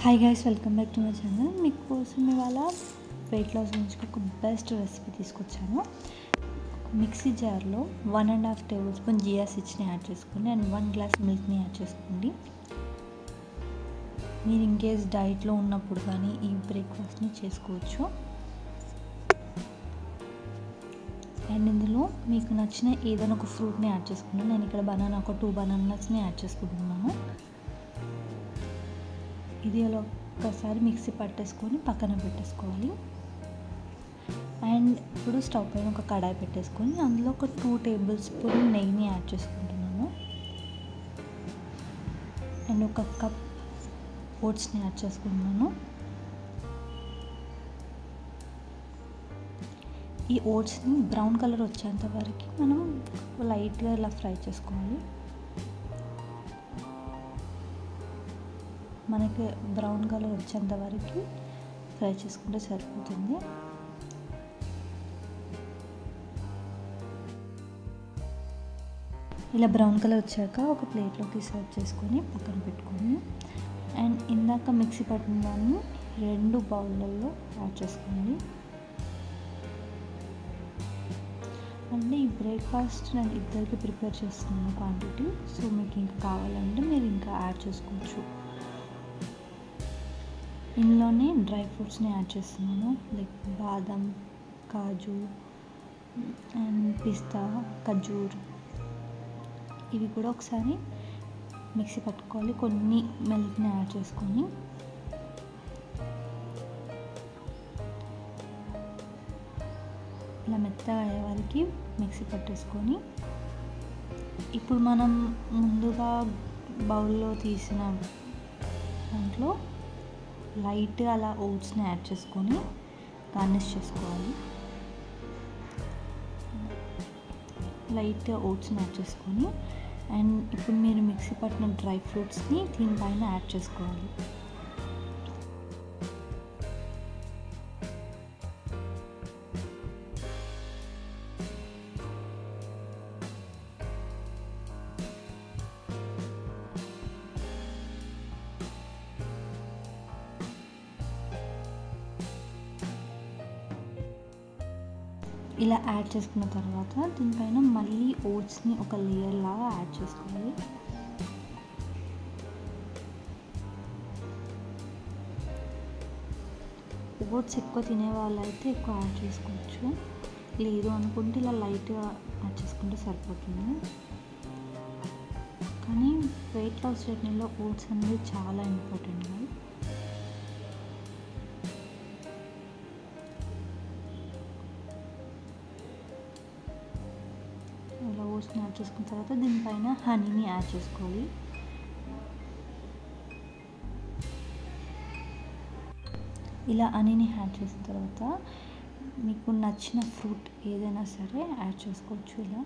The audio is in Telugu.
Hi guys, welcome back to my channel. మీకోసం ఇవాళ వెయిట్ లాస్ గురించి ఒక బెస్ట్ రెసిపీ తీసుకొచ్చాను. మిక్సీ జార్లో 1.5 టేబుల్ స్పూన్ జియా సీడ్స్ని యాడ్ చేసుకోండి అండ్ 1 గ్లాస్ మిల్క్ని యాడ్ చేసుకోండి. మీరు ఇన్కేస్ డైట్లో ఉన్నప్పుడు కానీ ఈ బ్రేక్ఫాస్ట్ని చేసుకోవచ్చు. అండ్ ఇందులో మీకు నచ్చిన ఏదైనా ఒక ఫ్రూట్ని యాడ్ చేసుకోండి. నేను ఇక్కడ ఒక 2 బనానాస్ని యాడ్ చేసుకుంటున్నాను. ఇది అలా ఒకసారి మిక్సీ పట్టేసుకొని పక్కన పెట్టేసుకోవాలి. అండ్ ఇప్పుడు స్టవ్ పైన ఒక కడాయి పెట్టేసుకొని అందులో ఒక 2 టేబుల్ స్పూన్ నెయ్యిని యాడ్ చేసుకుంటున్నాను. అండ్ ఒక కప్ ఓట్స్ని యాడ్ చేసుకుంటున్నాను. ఈ ఓట్స్ని బ్రౌన్ కలర్ వచ్చేంత వరకు మనం లైట్గా ఇలా ఫ్రై చేసుకోవాలి. మనకి బ్రౌన్ కలర్ వచ్చేంత వరకు ఫ్రై చేసుకుంటే సరిపోతుంది. ఇలా బ్రౌన్ కలర్ వచ్చాక ఒక ప్లేట్లోకి సర్వ్ చేసుకొని పక్కన పెట్టుకొని అండ్ ఇందాక మిక్సీ పట్టిన దాన్ని 2 బౌళ్ళల్లో యాడ్ చేసుకోండి. అంటే ఈ బ్రేక్ఫాస్ట్ నేను ఇద్దరికి ప్రిపేర్ చేస్తున్నాను క్వాంటిటీ. సో మీకు ఇంకా కావాలంటే మీరు ఇంకా యాడ్ చేసుకోవచ్చు. ఇందులోనే డ్రై ఫ్రూట్స్ని యాడ్ చేస్తున్నాను, లైక్ బాదం, కాజు అండ్ పిస్తా, ఖజూర్. ఇవి కూడా ఒకసారి మిక్సీ పట్టుకోవాలి. కొన్ని మిల్క్ని యాడ్ చేసుకొని ఇలా మెత్తగా అయ్యే వరకు మిక్సీ పట్టేసుకొని ఇప్పుడు మనం ముందుగా బౌల్లో తీసిన దాంట్లో లైట్గా అలా ఓట్స్ని యాడ్ చేసుకొని గార్నిష్ చేసుకోవాలి. లైట్గా ఓట్స్ని యాడ్ చేసుకొని అండ్ ఇప్పుడు మీరు మిక్సీ పట్టిన డ్రై ఫ్రూట్స్ని దీనిపైన యాడ్ చేసుకోవాలి. ఇలా యాడ్ చేసుకున్న తర్వాత దీనిపైన మళ్ళీ ఓట్స్ని ఒక లేయర్ లాగా యాడ్ చేసుకోవాలి. ఓట్స్ ఎక్కువ తినే వాళ్ళైతే ఎక్కువ యాడ్ చేసుకోవచ్చు, లేదు అనుకుంటే ఇలా లైట్గా యాడ్ చేసుకుంటే సరిపోతుంది. కానీ వెయిట్ లాస్ జర్నీలో ఓట్స్ అనేది చాలా ఇంపార్టెంట్. ఇలా ఓట్స్ని యాడ్ చేసుకున్న తర్వాత దీనిపైన హనీని యాడ్ చేసుకోవాలి. ఇలా హనీని యాడ్ చేసిన తర్వాత మీకు నచ్చిన ఫ్రూట్ ఏదైనా సరే యాడ్ చేసుకోవచ్చు. ఇలా